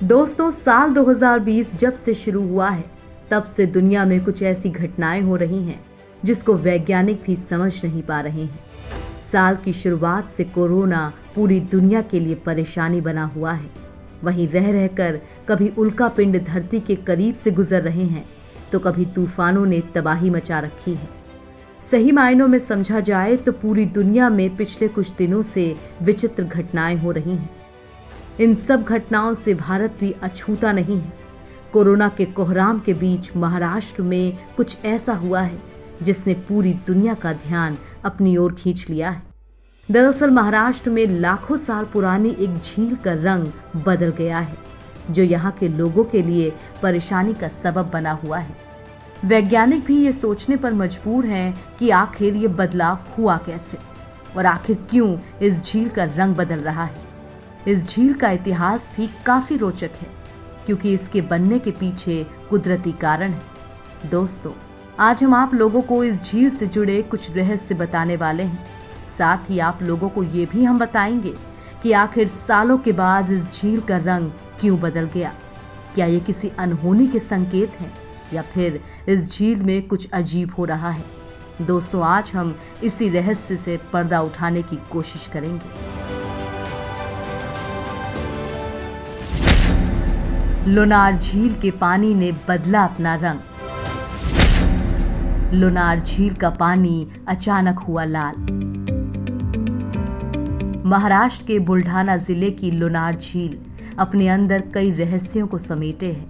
दोस्तों, साल 2020 जब से शुरू हुआ है तब से दुनिया में कुछ ऐसी घटनाएं हो रही हैं जिसको वैज्ञानिक भी समझ नहीं पा रहे हैं। साल की शुरुआत से कोरोना पूरी दुनिया के लिए परेशानी बना हुआ है। वहीं रह रहकर कभी उल्कापिंड धरती के करीब से गुजर रहे हैं तो कभी तूफानों ने तबाही मचा रखी है। सही मायनों में समझा जाए तो पूरी दुनिया में पिछले कुछ दिनों से विचित्र घटनाएं हो रही हैं। इन सब घटनाओं से भारत भी अछूता नहीं है। कोरोना के कोहराम के बीच महाराष्ट्र में कुछ ऐसा हुआ है जिसने पूरी दुनिया का ध्यान अपनी ओर खींच लिया है। दरअसल महाराष्ट्र में लाखों साल पुरानी एक झील का रंग बदल गया है, जो यहाँ के लोगों के लिए परेशानी का सबब बना हुआ है। वैज्ञानिक भी ये सोचने पर मजबूर हैं कि आखिर ये बदलाव हुआ कैसे और आखिर क्यों इस झील का रंग बदल रहा है। इस झील का इतिहास भी काफी रोचक है क्योंकि इसके बनने के पीछे कुदरती कारण है। दोस्तों, आज हम आप लोगों को इस झील से जुड़े कुछ रहस्य बताने वाले हैं। साथ ही आप लोगों को ये भी हम बताएंगे कि आखिर सालों के बाद इस झील का रंग क्यों बदल गया। क्या ये किसी अनहोनी के संकेत हैं या फिर इस झील में कुछ अजीब हो रहा है। दोस्तों, आज हम इसी रहस्य से पर्दा उठाने की कोशिश करेंगे। लोनार झील के पानी ने बदला अपना रंग। लोनार झील का पानी अचानक हुआ लाल। महाराष्ट्र के बुल्ढाना जिले की लोनार झील अपने अंदर कई रहस्यों को समेटे है।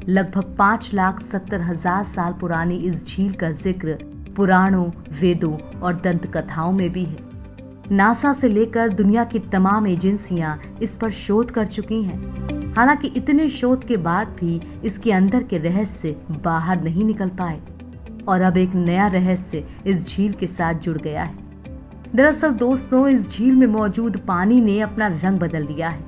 लगभग 5,70,000 साल पुरानी इस झील का जिक्र पुराणों, वेदों और दंत कथाओं में भी है। नासा से लेकर दुनिया की तमाम एजेंसियां इस पर शोध कर चुकी हैं। हालांकि इतने शोध के बाद भी इसके अंदर के रहस्य बाहर नहीं निकल पाए और अब एक नया रहस्य इस झील के साथ जुड़ गया है। दरअसल दोस्तों, इस झील में मौजूद पानी ने अपना रंग बदल लिया है।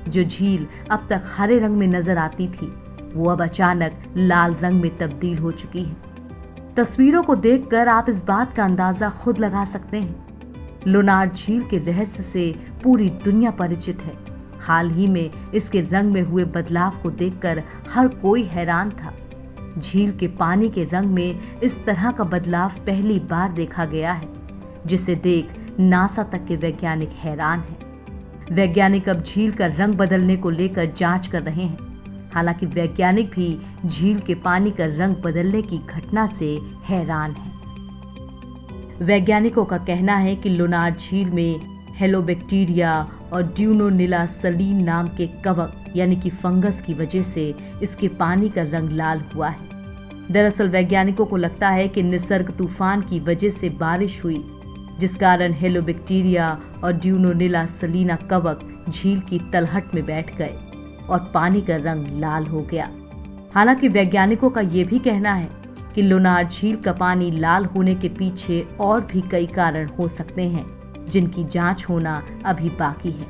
जो झील अब तक हरे रंग में नजर आती थी, वो अब अचानक लाल रंग में तब्दील हो चुकी है। तस्वीरों को देखकर आप इस बात का अंदाजा खुद लगा सकते हैं। लोनार झील के रहस्य से पूरी दुनिया परिचित है। हाल ही में इसके रंग में हुए बदलाव को देखकर हर कोई हैरान था। झील के पानी के रंग में इस तरह का बदलाव पहली बार देखा गया है, जिसे देख नासा तक के वैज्ञानिक हैरान हैं। वैज्ञानिक अब झील का रंग बदलने को लेकर जांच कर रहे हैं। हालांकि वैज्ञानिक भी झील के पानी का रंग बदलने की घटना से हैरान हैं। वैज्ञानिकों का कहना है कि लोनार झील में हेलोबैक्टीरिया और ड्यूनोनिला सलीन नाम के कवक यानी कि फंगस की वजह से इसके पानी का रंग लाल हुआ है। दरअसल वैज्ञानिकों को लगता है कि निसर्ग तूफान की वजह से बारिश हुई, जिस कारण हेलोबैक्टीरिया और ड्यूनोनिला सलीना कवक झील की तलहट में बैठ गए और पानी का रंग लाल हो गया। हालांकि वैज्ञानिकों का ये भी कहना है कि लोनार झील का पानी लाल होने के पीछे और भी कई कारण हो सकते हैं, जिनकी जांच होना अभी बाकी है।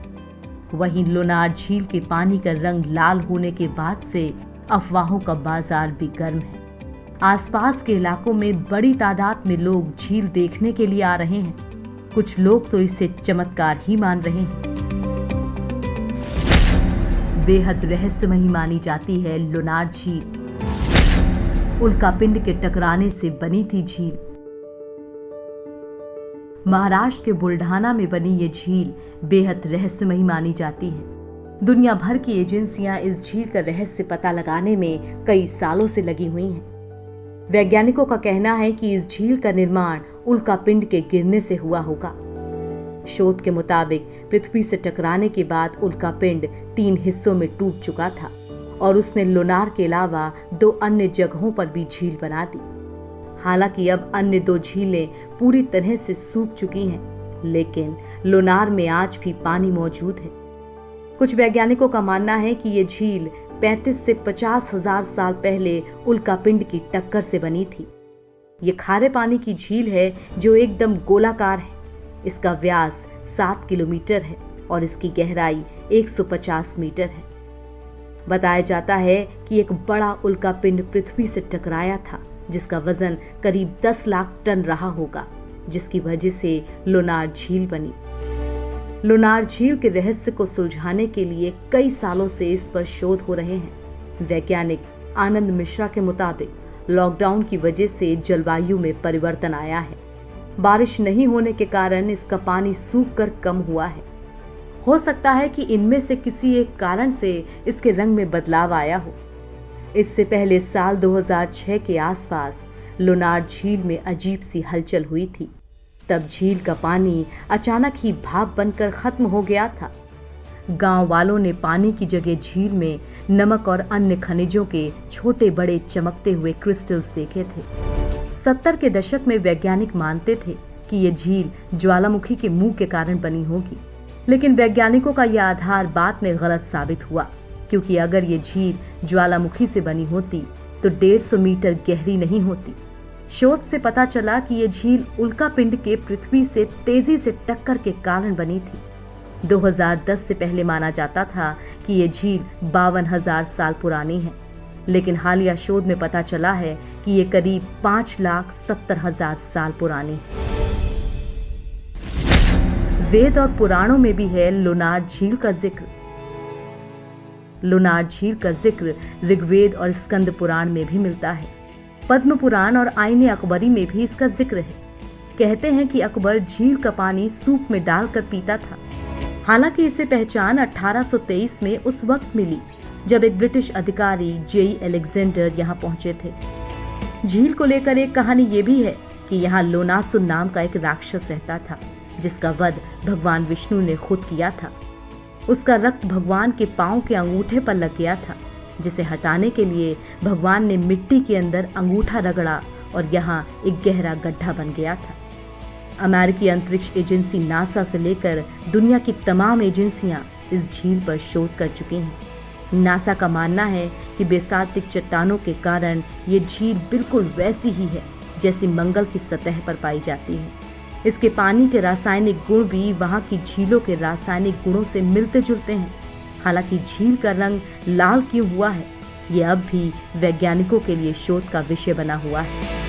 वहीं लोनार झील के पानी का रंग लाल होने के बाद से अफवाहों का बाजार भी गर्म है। आसपास के इलाकों में बड़ी तादाद में लोग झील देखने के लिए आ रहे हैं। कुछ लोग तो इसे चमत्कार ही मान रहे हैं। बेहद रहस्यमयी मानी जाती है लोनार झील। उल्कापिंड के टकराने से बनी थी झील। महाराष्ट्र के बुल्ढाना में बनी ये झील बेहद रहस्यमयी मानी जाती है। दुनिया भर की एजेंसियां इस झील का रहस्य पता लगाने में कई सालों से लगी हुई हैं। वैज्ञानिकों का कहना है कि इस झील का निर्माण उल्कापिंड के गिरने से हुआ होगा। शोध के मुताबिक पृथ्वी से टकराने के बाद उल्कापिंड 3 हिस्सों में टूट चुका था और उसने लोनार के अलावा 2 अन्य जगहों पर भी झील बना दी। हालांकि अब अन्य 2 झीलें पूरी तरह से सूख चुकी हैं, लेकिन लोनार में आज भी पानी मौजूद है। कुछ वैज्ञानिकों का मानना है कि ये झील 35 से 50,000 साल पहले उल्कापिंड की टक्कर से बनी थी। ये खारे पानी की झील है जो एकदम गोलाकार है। इसका व्यास 7 किलोमीटर है और इसकी गहराई 150 मीटर है। बताया जाता है कि एक बड़ा उल्कापिंड पृथ्वी से टकराया था, जिसका वजन करीब 10 लाख टन रहा होगा, जिसकी वजह से लोनार झील बनी। लोनार झील के रहस्य को सुलझाने के लिए कई सालों से इस पर शोध हो रहे हैं। वैज्ञानिक आनंद मिश्रा के मुताबिक लॉकडाउन की वजह से जलवायु में परिवर्तन आया है। बारिश नहीं होने के कारण इसका पानी सूख कर कम हुआ है। हो सकता है कि इनमें से किसी एक कारण से इसके रंग में बदलाव आया हो। इससे पहले साल 2006 के आसपास लोनार झील में अजीब सी हलचल हुई थी। तब झील का पानी अचानक ही भाप बनकर खत्म हो गया था। गांव वालों ने पानी की जगह झील में नमक और अन्य खनिजों के छोटे बड़े चमकते हुए क्रिस्टल्स देखे थे। 70 के दशक में वैज्ञानिक मानते थे कि ये झील ज्वालामुखी के मुंह के कारण बनी होगी, लेकिन वैज्ञानिकों का यह आधार बाद में गलत साबित हुआ, क्योंकि अगर ये झील ज्वालामुखी से बनी होती तो 150 मीटर गहरी नहीं होती। शोध से पता चला कि ये झील उल्कापिंड के पृथ्वी से तेजी से टक्कर के कारण बनी थी। 2010 से पहले माना जाता था कि ये झील 52,000 साल पुरानी है, लेकिन हालिया शोध में पता चला है कि ये करीब 5,70,000 साल पुरानी है। वेद और पुराणों में भी है लोनार झील का जिक्र। लोनार झील का जिक्र ऋग्वेद और स्कंद पुराण में भी मिलता है। पद्म पुराण और आईने अकबरी में भी इसका जिक्र है। कहते हैं कि अकबर झील का पानी सूप में डालकर पीता था। हालांकि इसे पहचान 1823 में उस वक्त मिली जब एक ब्रिटिश अधिकारी जेई अलेक्जेंडर यहाँ पहुंचे थे। झील को लेकर एक कहानी ये भी है कि यहाँ लोनासुर नाम का एक राक्षस रहता था, जिसका वध भगवान विष्णु ने खुद किया था। उसका रक्त भगवान के पांव के अंगूठे पर लग गया था, जिसे हटाने के लिए भगवान ने मिट्टी के अंदर अंगूठा रगड़ा और यहाँ एक गहरा गड्ढा बन गया था। अमेरिकी अंतरिक्ष एजेंसी नासा से लेकर दुनिया की तमाम एजेंसियां इस झील पर शोध कर चुकी हैं। नासा का मानना है कि बेसाल्टिक चट्टानों के कारण ये झील बिल्कुल वैसी ही है जैसी मंगल की सतह पर पाई जाती है। इसके पानी के रासायनिक गुण भी वहाँ की झीलों के रासायनिक गुणों से मिलते जुलते हैं। हालांकि झील का रंग लाल क्यों हुआ है, ये अब भी वैज्ञानिकों के लिए शोध का विषय बना हुआ है।